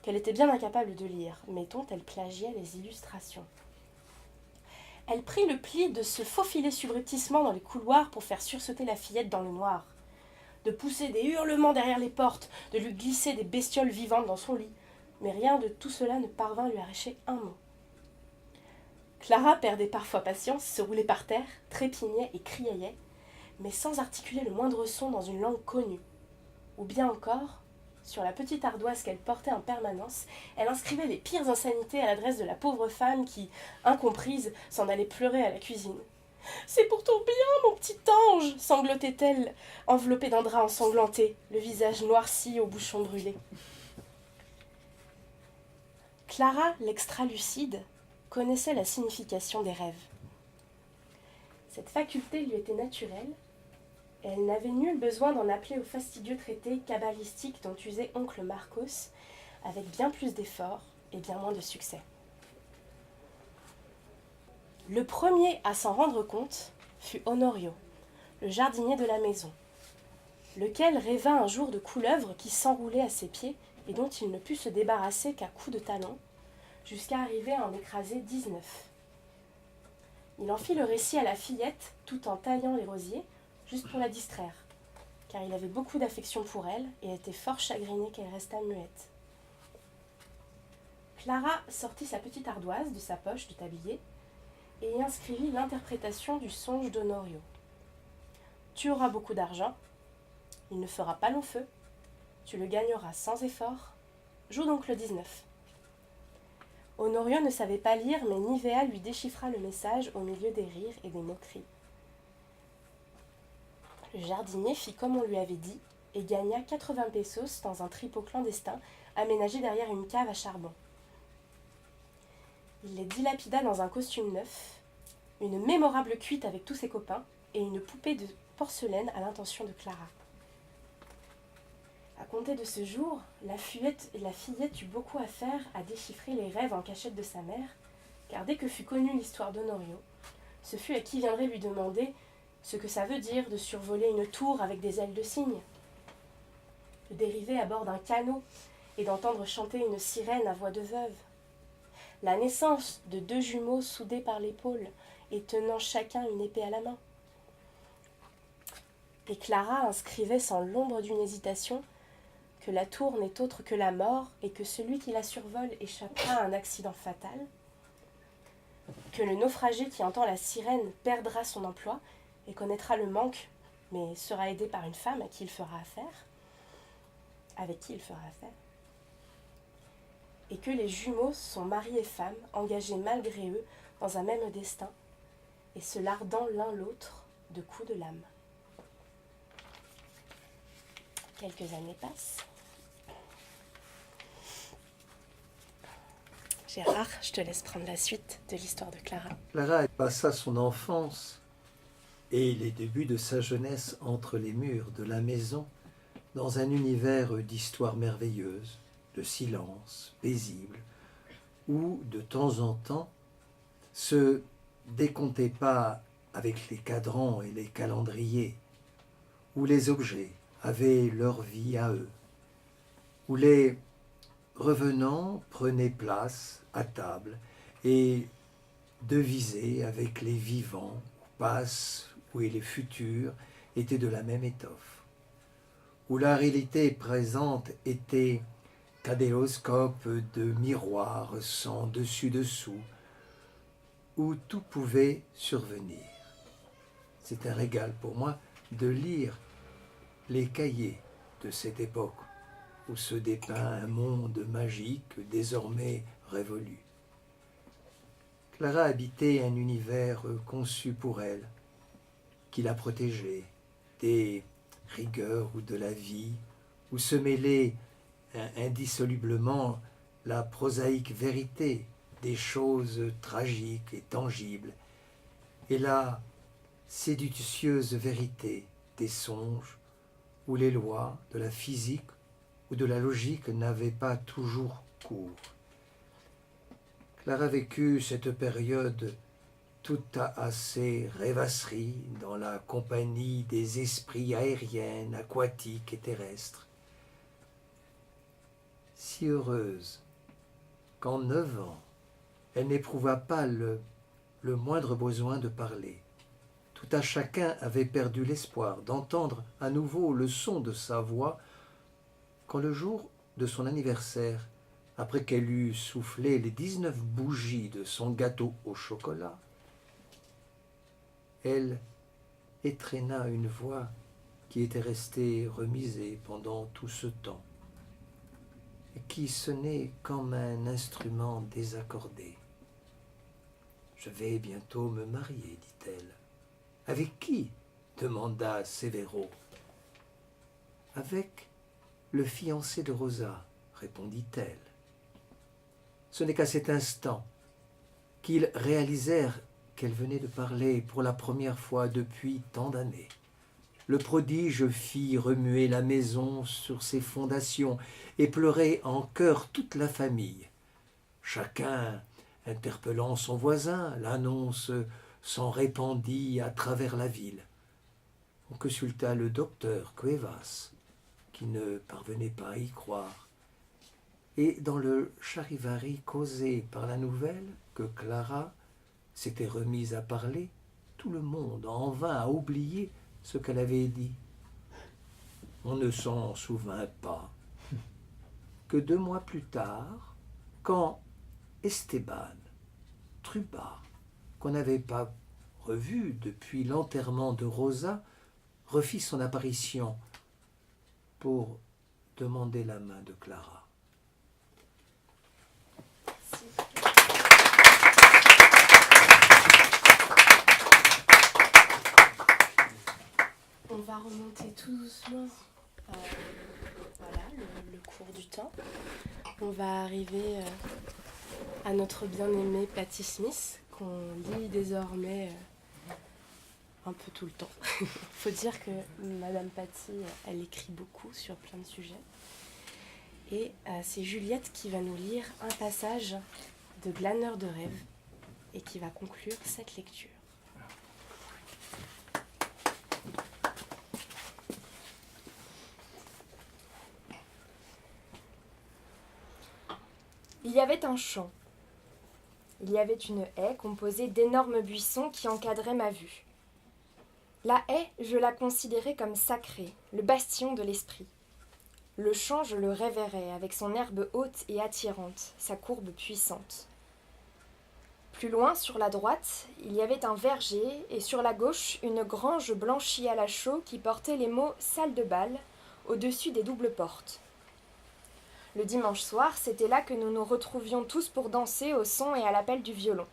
S1: qu'elle était bien incapable de lire, mais dont elle plagiait les illustrations. Elle prit le pli de se faufiler subrepticement dans les couloirs pour faire sursauter la fillette dans le noir, de pousser des hurlements derrière les portes, de lui glisser des bestioles vivantes dans son lit, mais rien de tout cela ne parvint à lui arracher un mot. Clara perdait parfois patience, se roulait par terre, trépignait et criait, mais sans articuler le moindre son dans une langue connue. Ou bien encore, sur la petite ardoise qu'elle portait en permanence, elle inscrivait les pires insanités à l'adresse de la pauvre femme qui, incomprise, s'en allait pleurer à la cuisine. « C'est pour ton bien, mon petit ange !» sanglotait-elle, enveloppée d'un drap ensanglanté, le visage noirci au bouchon brûlé. Clara, l'extra-lucide, connaissait la signification des rêves. Cette faculté lui était naturelle, et elle n'avait nul besoin d'en appeler au fastidieux traité cabalistique dont usait oncle Marcos, avec bien plus d'efforts et bien moins de succès. Le premier à s'en rendre compte fut Honorio, le jardinier de la maison, lequel rêva un jour de couleuvres qui s'enroulaient à ses pieds et dont il ne put se débarrasser qu'à coups de talon, jusqu'à arriver à en écraser 19. Il en fit le récit à la fillette, tout en taillant les rosiers, juste pour la distraire, car il avait beaucoup d'affection pour elle et était fort chagriné qu'elle restât muette. Clara sortit sa petite ardoise de sa poche de tablier et y inscrivit l'interprétation du songe d'Honorio. « Tu auras beaucoup d'argent, il ne fera pas long feu, tu le gagneras sans effort, Joue donc le 19. Honorio ne savait pas lire, mais Nivea lui déchiffra le message au milieu des rires et des moqueries. Le jardinier fit comme on lui avait dit et gagna 80 pesos dans un tripot clandestin aménagé derrière une cave à charbon. Il les dilapida dans un costume neuf, une mémorable cuite avec tous ses copains et une poupée de porcelaine à l'intention de Clara. À compter de ce jour, la fillette eut beaucoup à faire à déchiffrer les rêves en cachette de sa mère, car dès que fut connue l'histoire d'Honorio, ce fut à qui viendrait lui demander ce que ça veut dire de survoler une tour avec des ailes de cygne, de dériver à bord d'un canot et d'entendre chanter une sirène à voix de veuve, la naissance de 2 jumeaux soudés par l'épaule et tenant chacun une épée à la main. Et Clara inscrivait sans l'ombre d'une hésitation que la tour n'est autre que la mort et que celui qui la survole échappera à un accident fatal, que le naufragé qui entend la sirène perdra son emploi et connaîtra le manque, mais sera aidé par une femme avec qui il fera affaire, et que les jumeaux sont mari et femme, engagés malgré eux dans un même destin, et se lardant l'un l'autre de coups de lame. Quelques années passent. Gérard, je te laisse prendre la suite de l'histoire de Clara.
S4: Clara passa son enfance et les débuts de sa jeunesse entre les murs de la maison dans un univers d'histoires merveilleuses, de silence paisible, où de temps en temps se décomptait pas avec les cadrans et les calendriers, où les objets avaient leur vie à eux, où les revenants prenaient place à table et devisaient avec les vivants, où passent, où les futurs étaient de la même étoffe, où la réalité présente était cadéoscope de miroirs sans dessus-dessous, où tout pouvait survenir. C'est un régal pour moi de lire les cahiers de cette époque où se dépeint un monde magique désormais révolu. Clara habitait un univers conçu pour elle, qui la protégeait des rigueurs ou de la vie, où se mêlait indissolublement la prosaïque vérité des choses tragiques et tangibles, et la sédutieuse vérité des songes, où les lois de la physique ou de la logique n'avaient pas toujours cours. Clara vécut cette période tout à ses rêvasseries dans la compagnie des esprits aériens, aquatiques et terrestres. Si heureuse qu'en 9 ans, elle n'éprouva pas le moindre besoin de parler. Tout à chacun avait perdu l'espoir d'entendre à nouveau le son de sa voix quand le jour de son anniversaire, après qu'elle eut soufflé les 19 bougies de son gâteau au chocolat, elle étrenna une voix qui était restée remisée pendant tout ce temps et qui sonnait comme un instrument désaccordé. « Je vais bientôt me marier, dit-elle. »« Avec qui ?» demanda Severo. « Avec le fiancé de Rosa, » répondit-elle. Ce n'est qu'à cet instant qu'ils réalisèrent qu'elle venait de parler pour la première fois depuis tant d'années. Le prodige fit remuer la maison sur ses fondations et pleurer en chœur toute la famille. Chacun, interpellant son voisin, l'annonce s'en répandit à travers la ville. On consulta le docteur Cuevas, qui ne parvenait pas à y croire. Et dans le charivari causé par la nouvelle que Clara s'était remise à parler, tout le monde en vint à oublier ce qu'elle avait dit. On ne s'en souvint pas que 2 mois plus tard, quand Esteban Truba, qu'on n'avait pas revu depuis l'enterrement de Rosa, refit son apparition pour demander la main de Clara.
S1: Merci. On va remonter tout doucement voilà, le cours du temps. On va arriver à notre bien-aimée Patti Smith, qu'on lit désormais un peu tout le temps. Faut dire que Madame Patti, elle écrit beaucoup sur plein de sujets. Et c'est Juliette qui va nous lire un passage de Glaneur de rêve et qui va conclure cette lecture.
S5: Il y avait un champ. Il y avait une haie composée d'énormes buissons qui encadraient ma vue. La haie, je la considérais comme sacrée, le bastion de l'esprit. Le champ, je le révérais avec son herbe haute et attirante, sa courbe puissante. Plus loin, sur la droite, il y avait un verger et sur la gauche, une grange blanchie à la chaux qui portait les mots « salle de bal » au-dessus des doubles portes. Le dimanche soir, c'était là que nous nous retrouvions tous pour danser au son et à l'appel du violon.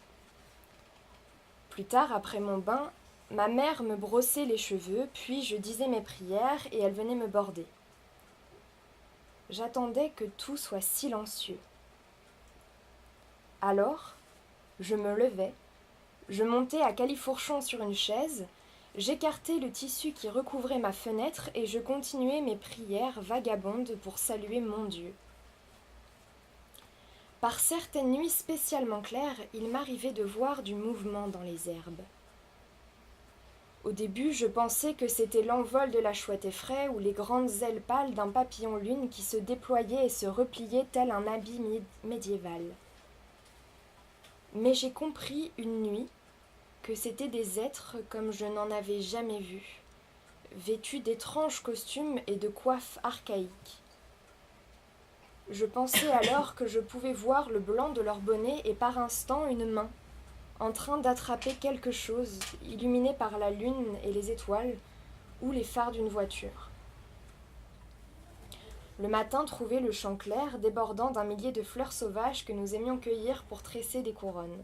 S5: Plus tard, après mon bain, ma mère me brossait les cheveux, puis je disais mes prières et elle venait me border. J'attendais que tout soit silencieux. Alors, je me levais, je montais à califourchon sur une chaise, j'écartais le tissu qui recouvrait ma fenêtre et je continuais mes prières vagabondes pour saluer mon Dieu. Par certaines nuits spécialement claires, il m'arrivait de voir du mouvement dans les herbes. Au début, je pensais que c'était l'envol de la chouette effraie ou les grandes ailes pâles d'un papillon-lune qui se déployait et se repliait tel un habit médiéval. Mais j'ai compris une nuit que c'étaient des êtres comme je n'en avais jamais vu, vêtus d'étranges costumes et de coiffes archaïques. Je pensais alors que je pouvais voir le blanc de leur bonnet et par instant une main, en train d'attraper quelque chose, illuminé par la lune et les étoiles, ou les phares d'une voiture. Le matin trouvait le champ clair, débordant d'un millier de fleurs sauvages que nous aimions cueillir pour tresser des couronnes.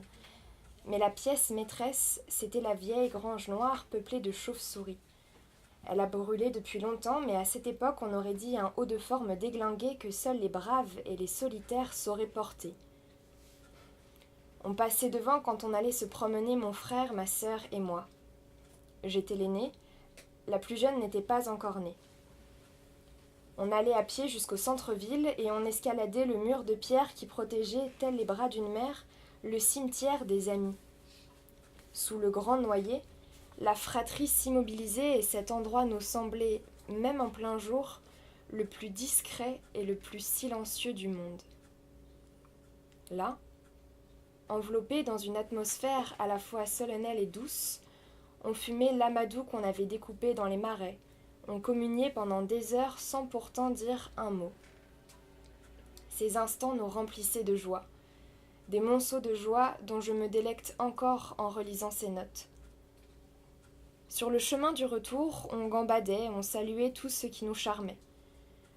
S5: Mais la pièce maîtresse, c'était la vieille grange noire peuplée de chauves-souris. Elle a brûlé depuis longtemps, mais à cette époque, on aurait dit un haut de forme déglingué que seuls les braves et les solitaires sauraient porter. On passait devant quand on allait se promener mon frère, ma sœur et moi. J'étais l'aînée, la plus jeune n'était pas encore née. On allait à pied jusqu'au centre-ville et on escaladait le mur de pierre qui protégeait, tels les bras d'une mère, le cimetière des amis. Sous le grand noyer, la fratrie s'immobilisait et cet endroit nous semblait, même en plein jour, le plus discret et le plus silencieux du monde. Là, enveloppé dans une atmosphère à la fois solennelle et douce, on fumait l'amadou qu'on avait découpé dans les marais, on communiait pendant des heures sans pourtant dire un mot. Ces instants nous remplissaient de joie, des monceaux de joie dont je me délecte encore en relisant ces notes. Sur le chemin du retour, on gambadait, on saluait tous ceux qui nous charmaient.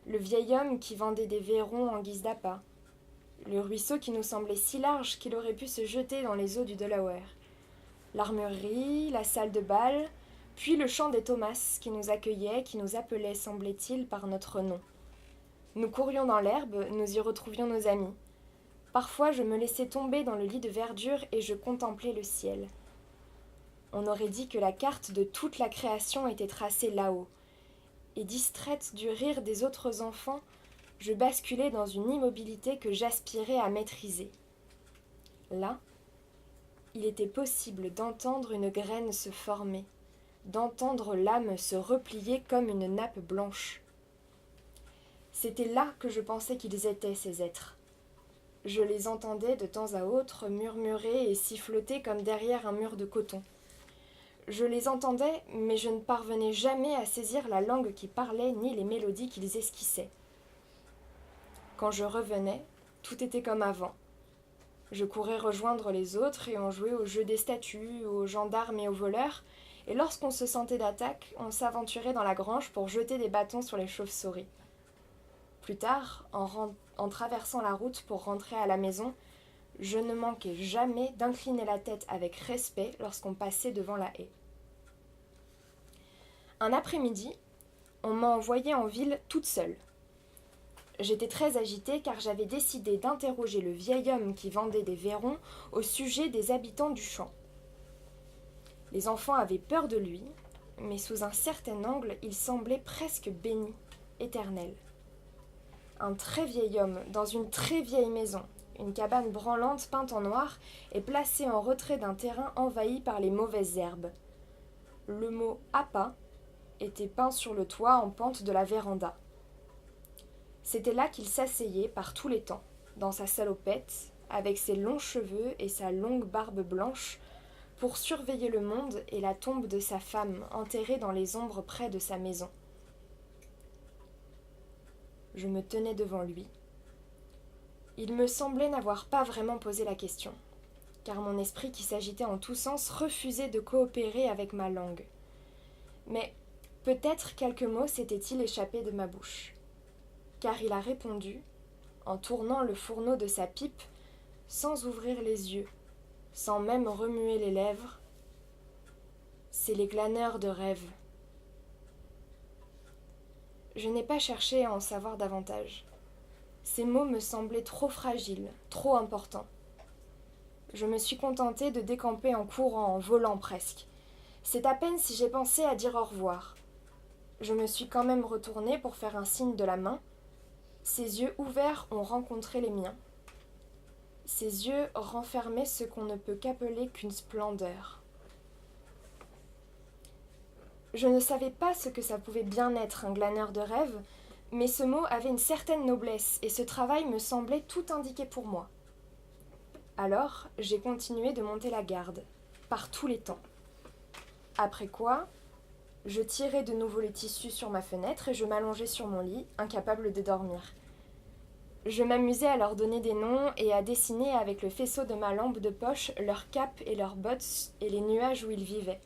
S5: Le vieil homme qui vendait des vairons en guise d'appât, le ruisseau qui nous semblait si large qu'il aurait pu se jeter dans les eaux du Delaware, l'armurerie, la salle de bal, puis le champ des Thomas qui nous accueillait, qui nous appelait, semblait-il, par notre nom. Nous courions dans l'herbe, nous y retrouvions nos amis. Parfois, je me laissais tomber dans le lit de verdure et je contemplais le ciel. On aurait dit que la carte de toute la création était tracée là-haut. Et distraite du rire des autres enfants, je basculais dans une immobilité que j'aspirais à maîtriser. Là, il était possible d'entendre une graine se former, d'entendre l'âme se replier comme une nappe blanche. C'était là que je pensais qu'ils étaient, ces êtres. Je les entendais de temps à autre murmurer et siffloter comme derrière un mur de coton. Je les entendais, mais je ne parvenais jamais à saisir la langue qui parlait ni les mélodies qu'ils esquissaient. Quand je revenais, tout était comme avant. Je courais rejoindre les autres et on jouait au jeu des statues, aux gendarmes et aux voleurs, et lorsqu'on se sentait d'attaque, on s'aventurait dans la grange pour jeter des bâtons sur les chauves-souris. Plus tard, en traversant la route pour rentrer à la maison, Je ne manquais jamais d'incliner la tête avec respect lorsqu'on passait devant la haie. Un après-midi, on m'a envoyée en ville toute seule. J'étais très agitée car j'avais décidé d'interroger le vieil homme qui vendait des vairons au sujet des habitants du champ. Les enfants avaient peur de lui, mais sous un certain angle, il semblait presque béni, éternel. Un très vieil homme, dans une très vieille maison, une cabane branlante peinte en noir, est placé en retrait d'un terrain envahi par les mauvaises herbes. Le mot « appât » était peint sur le toit en pente de la véranda. C'était là qu'il s'asseyait par tous les temps, dans sa salopette, avec ses longs cheveux et sa longue barbe blanche, pour surveiller le monde et la tombe de sa femme, enterrée dans les ombres près de sa maison. Je me tenais devant lui. Il me semblait n'avoir pas vraiment posé la question, car mon esprit qui s'agitait en tous sens refusait de coopérer avec ma langue. Mais peut-être quelques mots s'étaient-ils échappés de ma bouche, car il a répondu, en tournant le fourneau de sa pipe, sans ouvrir les yeux, sans même remuer les lèvres. C'est les glaneurs de rêves. Je n'ai pas cherché à en savoir davantage. Ces mots me semblaient trop fragiles, trop importants. Je me suis contentée de décamper en courant, en volant presque. C'est à peine si j'ai pensé à dire au revoir. Je me suis quand même retournée pour faire un signe de la main. Ses yeux ouverts ont rencontré les miens. Ses yeux renfermaient ce qu'on ne peut qu'appeler qu'une splendeur. Je ne savais pas ce que ça pouvait bien être un glaneur de rêve, mais ce mot avait une certaine noblesse et ce travail me semblait tout indiqué pour moi. Alors, j'ai continué de monter la garde, par tous les temps. Après quoi, je tirai de nouveau les tissus sur ma fenêtre et je m'allongeai sur mon lit, incapable de dormir. Je m'amusais à leur donner des noms et à dessiner avec le faisceau de ma lampe de poche leurs capes et leurs bottes et les nuages où ils vivaient.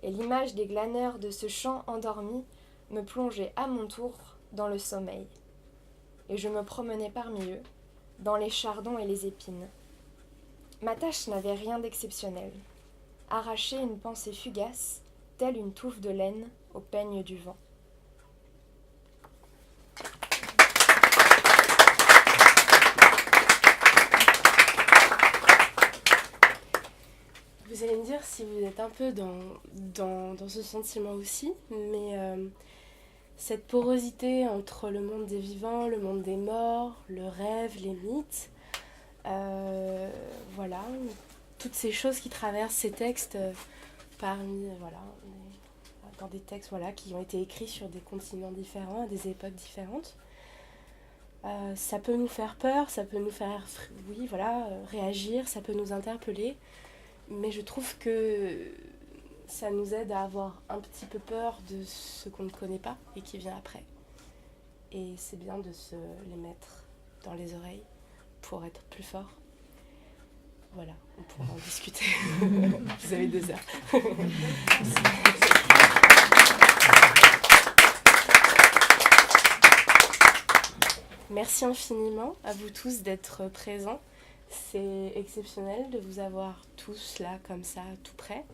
S5: Et l'image des glaneurs de ce champ endormi me plongeait à mon tour dans le sommeil. Et je me promenais parmi eux, dans les chardons et les épines. Ma tâche n'avait rien d'exceptionnel. Arracher une pensée fugace, telle une touffe de laine au peigne du vent.
S1: Vous allez me dire si vous êtes un peu dans ce sentiment aussi, mais cette porosité entre le monde des vivants, le monde des morts, le rêve, les mythes, voilà, toutes ces choses qui traversent ces textes dans des textes qui ont été écrits sur des continents différents, à des époques différentes. Ça peut nous faire peur, ça peut nous faire réagir, ça peut nous interpeller. Mais je trouve que ça nous aide à avoir un petit peu peur de ce qu'on ne connaît pas et qui vient après. Et c'est bien de se les mettre dans les oreilles pour être plus fort. Voilà, on pourra en discuter. Vous avez 2 heures. Merci infiniment à vous tous d'être présents. C'est exceptionnel de vous avoir tous là, comme ça, tout près.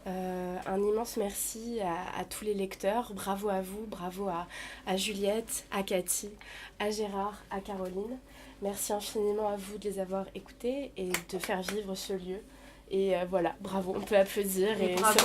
S1: Un immense merci à tous les lecteurs. Bravo à vous, bravo à Juliette, à Cathy, à Gérard, à Caroline. Merci infiniment à vous de les avoir écoutés et de faire vivre ce lieu. Et voilà, bravo, on peut applaudir.
S2: Bravo.